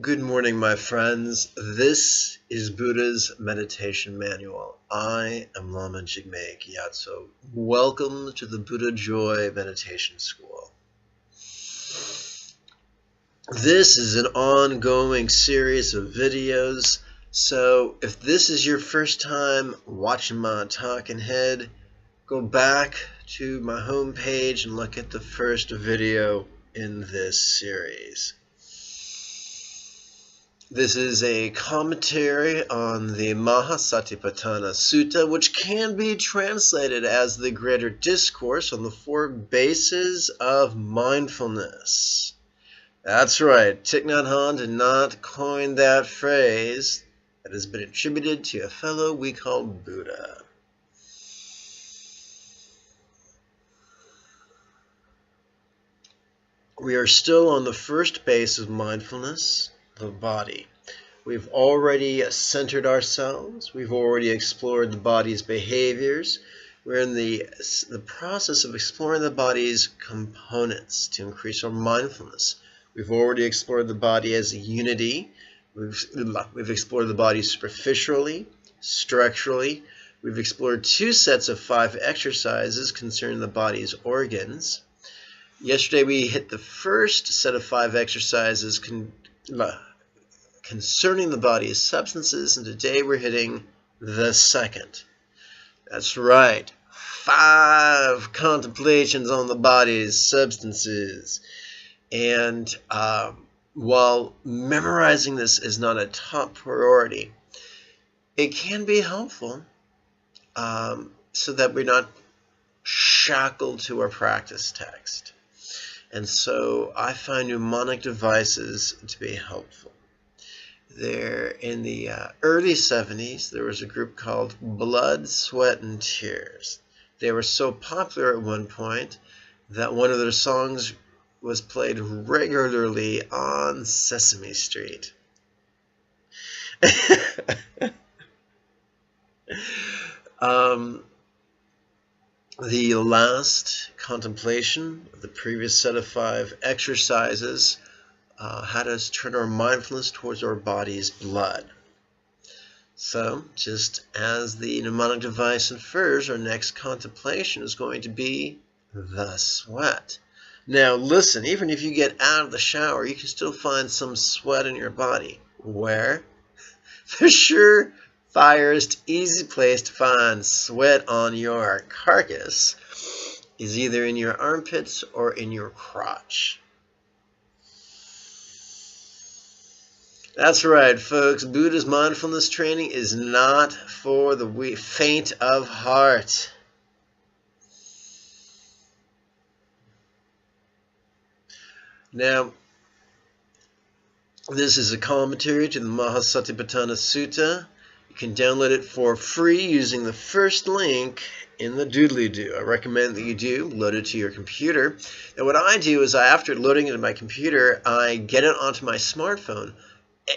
Good morning, my friends. This is Buddha's Meditation Manual. I am Lama Jigme Gyatso. Welcome to the Buddha Joy Meditation School. This is an ongoing series of videos, so if this is your first time watching my talking head, go back to my homepage and look at the first video in this series. This is a commentary on the Mahasatipatthana Sutta, which can be translated as the greater discourse on the four bases of mindfulness. That's right, Thich Nhat Hanh did not coin that phrase. That has been attributed to a fellow we call Buddha. We are still on the first base of mindfulness, the body. We've already centered ourselves. We've already explored the body's behaviors. We're in the process of exploring the body's components to increase our mindfulness. We've already explored the body as a unity. We've explored the body superficially, structurally. We've explored 2 sets of 5 exercises concerning the body's organs. Yesterday we hit the first set of 5 exercises concerning the body's substances, and today we're hitting the second. That's right, 5 contemplations on the body's substances. And while memorizing this is not a top priority, it can be helpful so that we're not shackled to our practice text. And so I find mnemonic devices to be helpful. There, in the early 70s, there was a group called Blood, Sweat, and Tears. They were so popular at one point that one of their songs was played regularly on Sesame Street. The last contemplation of the previous set of 5 exercises had us turn our mindfulness towards our body's blood. So, just as the mnemonic device infers, our next contemplation is going to be the sweat. Now listen, even if you get out of the shower, you can still find some sweat in your body. Where? The surefirest, easy place to find sweat on your carcass is either in your armpits or in your crotch. That's right, folks. Buddha's mindfulness training is not for the faint of heart. Now, this is a commentary to the Mahasatipatthana Sutta. You can download it for free using the first link in the doodly-doo. I recommend that you do load it to your computer. And what I do is after loading it to my computer, I get it onto my smartphone.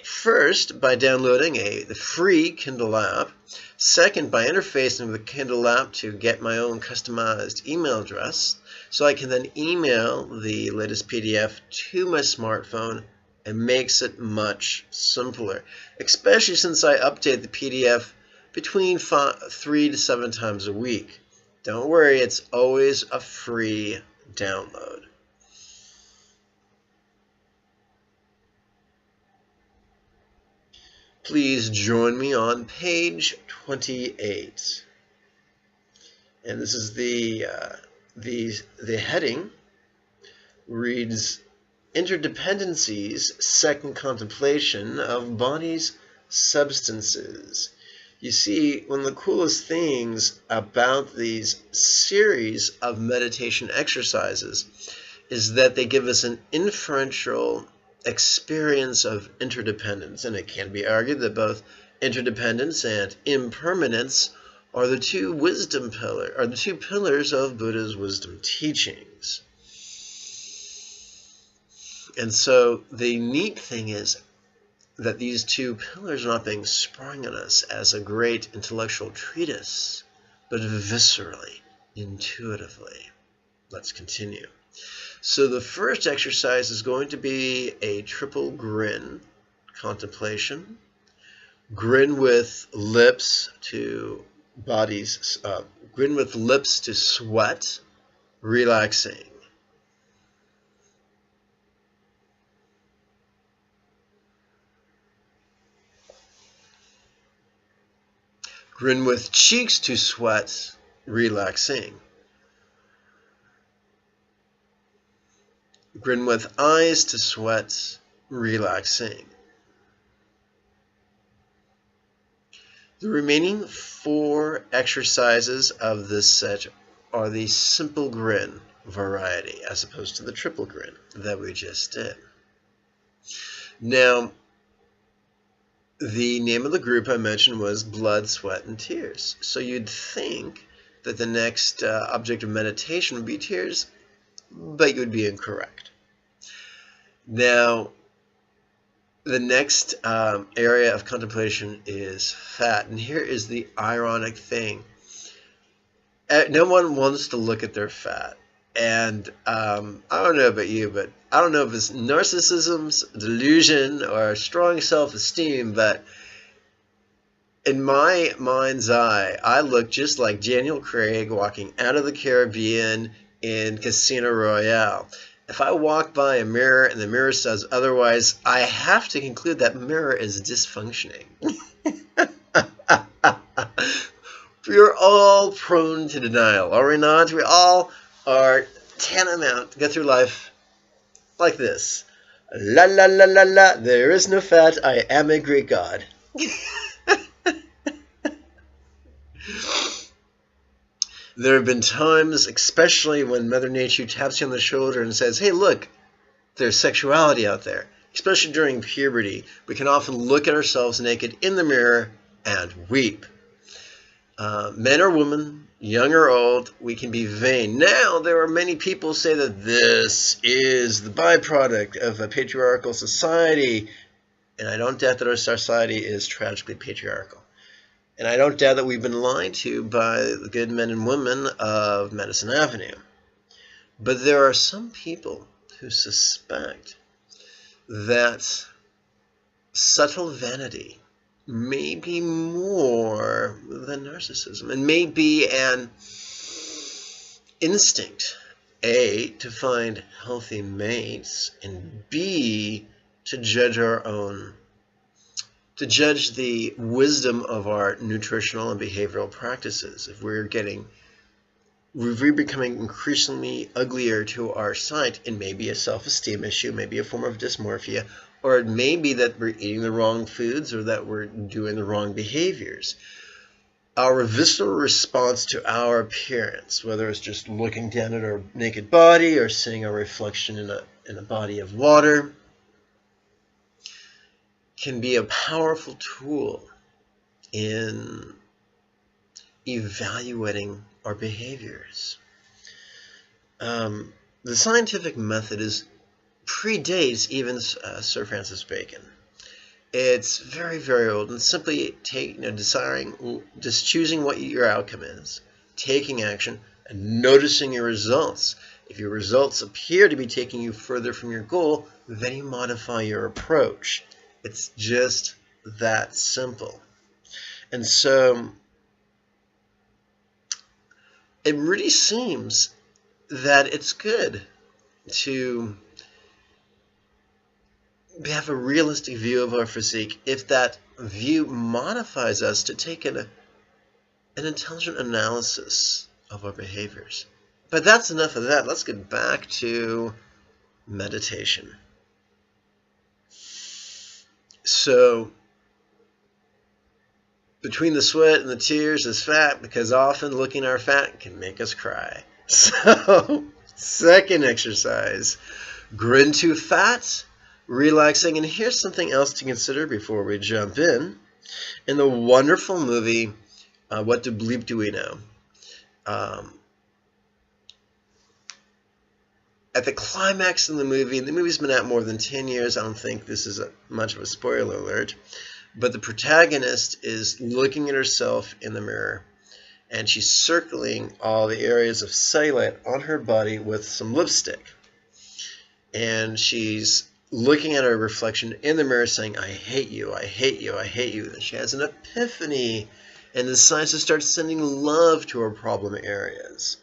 First, by downloading the free Kindle app. Second, by interfacing with the Kindle app to get my own customized email address, so I can then email the latest PDF to my smartphone. It makes it much simpler, especially since I update the PDF between 3 to 7 times a week. Don't worry, it's always a free download. Please join me on page 28. And this is the heading reads Interdependencies, Second Contemplation of Body's Substances. You see, one of the coolest things about these series of meditation exercises is that they give us an inferential experience of interdependence, and it can be argued that both interdependence and impermanence are the 2 pillars of Buddha's wisdom teachings. And so the neat thing is that these 2 pillars are not being sprung on us as a great intellectual treatise, but viscerally, intuitively. Let's continue. So the first exercise is going to be a triple grin. contemplation. Grin with lips to grin with lips to sweat, relaxing. Grin with cheeks to sweat, relaxing. Grin with eyes to sweat, relaxing. The remaining 4 exercises of this set are the simple grin variety, as opposed to the triple grin that we just did. Now, the name of the group I mentioned was Blood, Sweat, and Tears. So you'd think that the next object of meditation would be tears, but you would be incorrect. Now, the next area of contemplation is fat. And here is the ironic thing. No one wants to look at their fat. And I don't know about you, but I don't know if it's narcissism's delusion or strong self-esteem, but in my mind's eye, I look just like Daniel Craig walking out of the Caribbean in Casino Royale. If I walk by a mirror and the mirror says otherwise, I have to conclude that mirror is dysfunctioning. We're all prone to denial, are we not? We all are tantamount to go through life like this. La la la la la, there is no fat, I am a Greek god. There have been times, especially when Mother Nature taps you on the shoulder and says, hey, look, there's sexuality out there. Especially during puberty, we can often look at ourselves naked in the mirror and weep. Men or women, young or old, we can be vain. Now, there are many people who say that this is the byproduct of a patriarchal society, and I don't doubt that our society is tragically patriarchal. And I don't doubt that we've been lied to by the good men and women of Medicine Avenue. But there are some people who suspect that subtle vanity may be more than narcissism, and may be an instinct, A, to find healthy mates, and B, to judge the wisdom of our nutritional and behavioral practices. If we're becoming increasingly uglier to our sight, it may be a self-esteem issue, maybe a form of dysmorphia, or it may be that we're eating the wrong foods or that we're doing the wrong behaviors. Our visceral response to our appearance, whether it's just looking down at our naked body or seeing our reflection in a body of water, can be a powerful tool in evaluating our behaviors. The scientific method predates even Sir Francis Bacon. It's very, very old, and simply just choosing what your outcome is, taking action, and noticing your results. If your results appear to be taking you further from your goal, then you modify your approach. It's just that simple. And so it really seems that it's good to have a realistic view of our physique if that view modifies us to take an intelligent analysis of our behaviors. But that's enough of that. Let's get back to meditation. So, between the sweat and the tears is fat, because often looking at our fat can make us cry. So, second exercise, grin to fat, relaxing. And here's something else to consider before we jump in. In the wonderful movie, What Do Bleep Do We Know? At the climax in the movie, and the movie's been out more than 10 years, I don't think this is much of a spoiler alert, but the protagonist is looking at herself in the mirror, and she's circling all the areas of cellulite on her body with some lipstick. And she's looking at her reflection in the mirror saying, I hate you, I hate you, I hate you. Then she has an epiphany and decides to start sending love to her problem areas,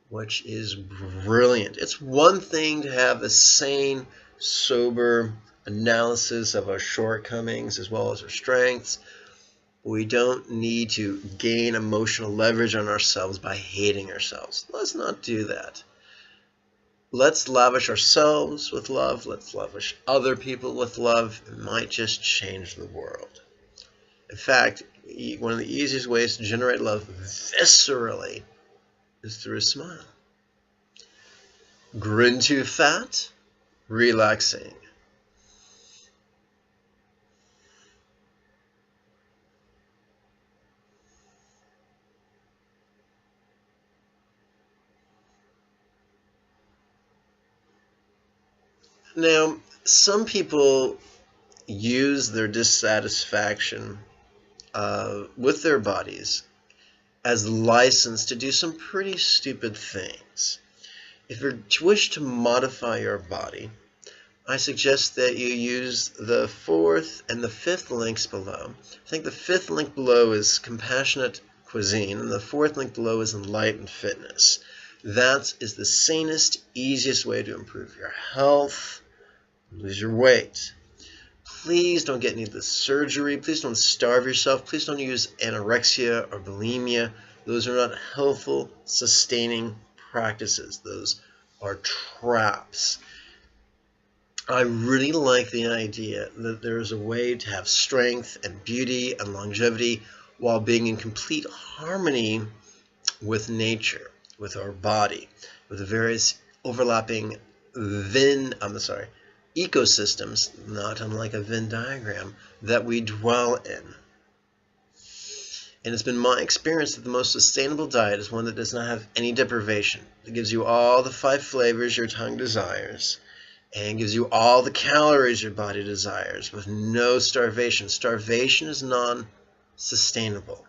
which is brilliant. It's one thing to have a sane, sober analysis of our shortcomings as well as our strengths. We don't need to gain emotional leverage on ourselves by hating ourselves. Let's not do that. Let's lavish ourselves with love. Let's lavish other people with love. It might just change the world. In fact, one of the easiest ways to generate love viscerally is through a smile. Grin too fat, relaxing. Now, some people use their dissatisfaction with their bodies as license to do some pretty stupid things. If you wish to modify your body, I suggest that you use the 4th and the 5th links below. I think the 5th link below is compassionate cuisine, and the 4th link below is enlightened fitness. That is the sanest, easiest way to improve your health, lose your weight. Please don't get any of the surgery. Please don't starve yourself. Please don't use anorexia or bulimia. Those are not healthful, sustaining practices. Those are traps. I really like the idea that there is a way to have strength and beauty and longevity while being in complete harmony with nature, with our body, with the various overlapping ecosystems, not unlike a Venn diagram, that we dwell in. And it's been my experience that the most sustainable diet is one that does not have any deprivation. It gives you all the 5 flavors your tongue desires, and gives you all the calories your body desires, with no starvation. Starvation is non-sustainable.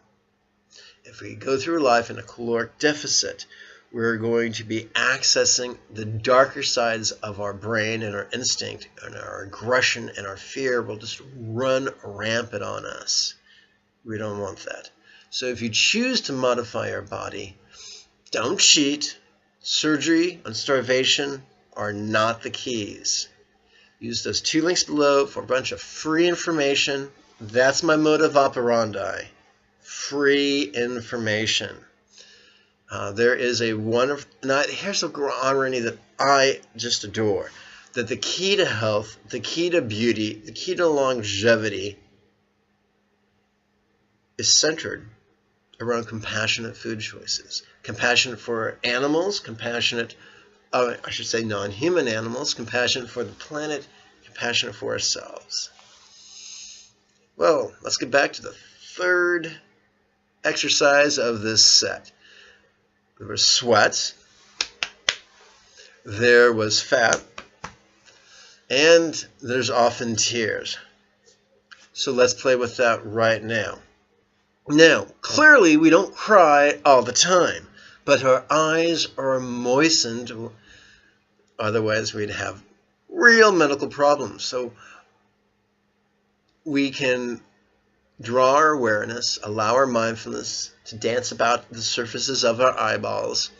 If we go through life in a caloric deficit, we're going to be accessing the darker sides of our brain, and our instinct and our aggression and our fear will just run rampant on us. We don't want that. So if you choose to modify your body, don't cheat. Surgery and starvation are not the keys. Use those 2 links below for a bunch of free information. That's my modus operandi. Free information. There is a wonderful, here's a irony that I just adore, that the key to health, the key to beauty, the key to longevity is centered around compassionate food choices. Compassionate for animals, compassionate, I should say non-human animals, compassionate for the planet, compassionate for ourselves. Well, let's get back to the 3rd exercise of this set. There was sweat, there was fat, and there's often tears. So let's play with that right now. Now, clearly we don't cry all the time, but our eyes are moistened, otherwise we'd have real medical problems. So we can draw our awareness, allow our mindfulness to dance about the surfaces of our eyeballs,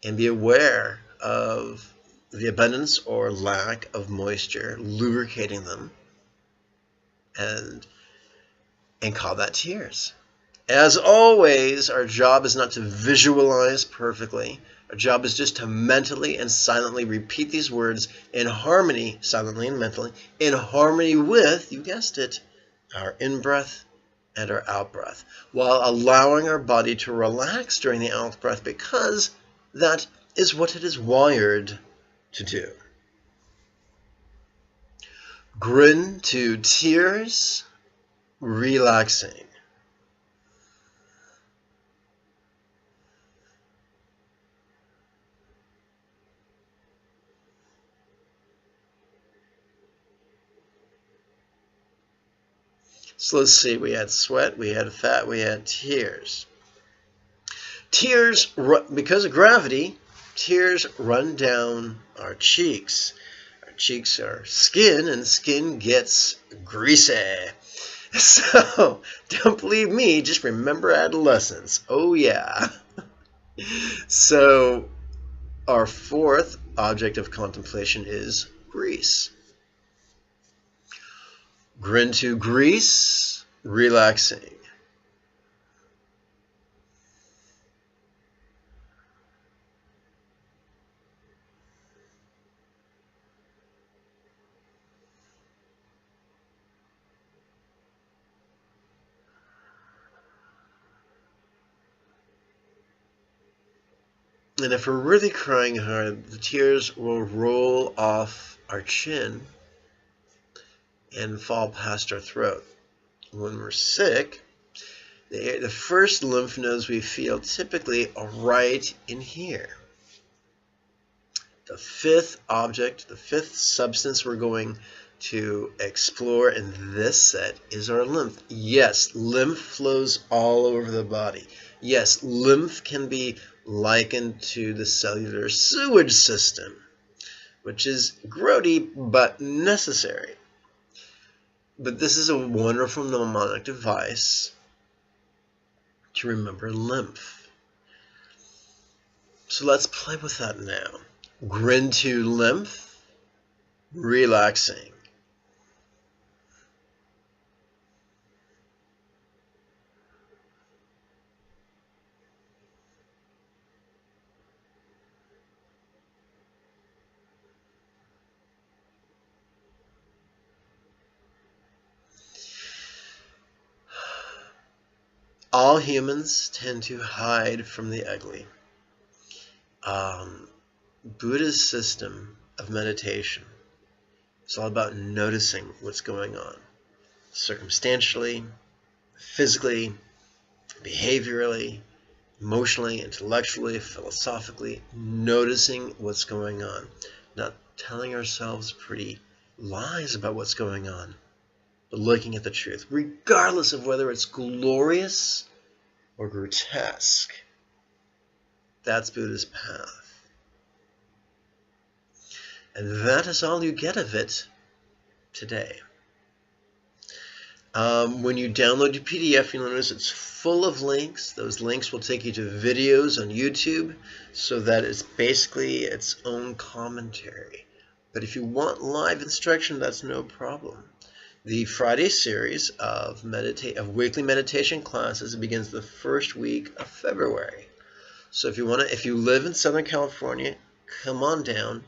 and be aware of the abundance or lack of moisture, lubricating them, and call that tears. As always, our job is not to visualize perfectly. Our job is just to mentally and silently repeat these words in harmony, silently and mentally, in harmony with, you guessed it, our in-breath and our out-breath, while allowing our body to relax during the out-breath, because that is what it is wired to do. Grin to tears, relaxing. So let's see, we had sweat, we had fat, we had tears. Tears, because of gravity, tears run down our cheeks. Our Our cheeks are skin, and skin gets greasy. So, don't believe me, just remember adolescence. Oh yeah. So, our fourth object of contemplation is grease. Grin to grease, relaxing. And if we're really crying hard, the tears will roll off our chin and fall past our throat. When we're sick, the first lymph nodes we feel typically are right in here. The fifth object, the fifth substance we're going to explore in this set is our lymph. Yes, lymph flows all over the body. Yes, lymph can be likened to the cellular sewage system, which is grody but necessary. But this is a wonderful mnemonic device to remember lymph. So let's play with that now. Grin to lymph, relaxing. All humans tend to hide from the ugly. Buddha's system of meditation is all about noticing what's going on, circumstantially, physically, behaviorally, emotionally, intellectually, philosophically, noticing what's going on, not telling ourselves pretty lies about what's going on, but looking at the truth, regardless of whether it's glorious or grotesque. That's Buddha's path. And that is all you get of it today. When you download your PDF, you'll notice it's full of links. Those links will take you to videos on YouTube, so that it's basically its own commentary. But if you want live instruction, that's no problem. The Friday series of weekly meditation classes begins the first week of February. So if you live in Southern California, come on down.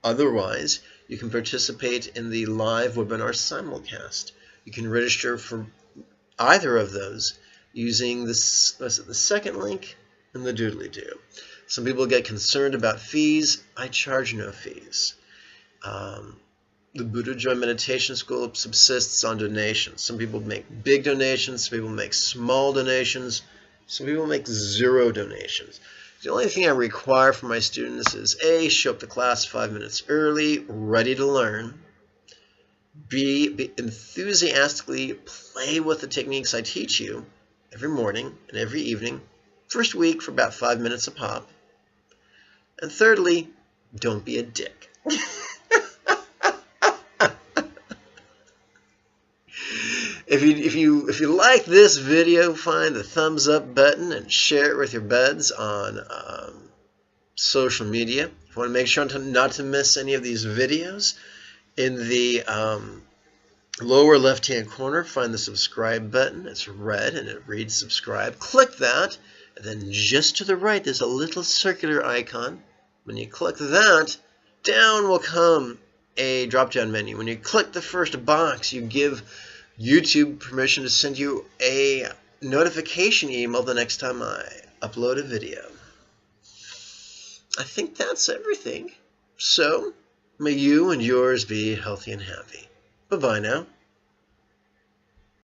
Otherwise, you can participate in the live webinar simulcast. You can register for either of those using the second link in the doodly-doo. Some people get concerned about fees. I charge no fees. The Buddha Joy Meditation School subsists on donations. Some people make big donations. Some people make small donations. Some people make 0 donations. The only thing I require from my students is A, show up to class 5 minutes early, ready to learn. B, enthusiastically play with the techniques I teach you every morning and every evening, first week for about 5 minutes a pop. And thirdly, don't be a dick. If you like this video, find the thumbs up button and share it with your buds on social media. If you want to make sure not to miss any of these videos, in the lower left-hand corner, find the subscribe button. It's red and it reads subscribe. Click that, and then just to the right, there's a little circular icon. When you click that, down will come a drop-down menu. When you click the first box, you give YouTube permission to send you a notification email the next time I upload a video. I think that's everything. So, may you and yours be healthy and happy. Bye-bye now.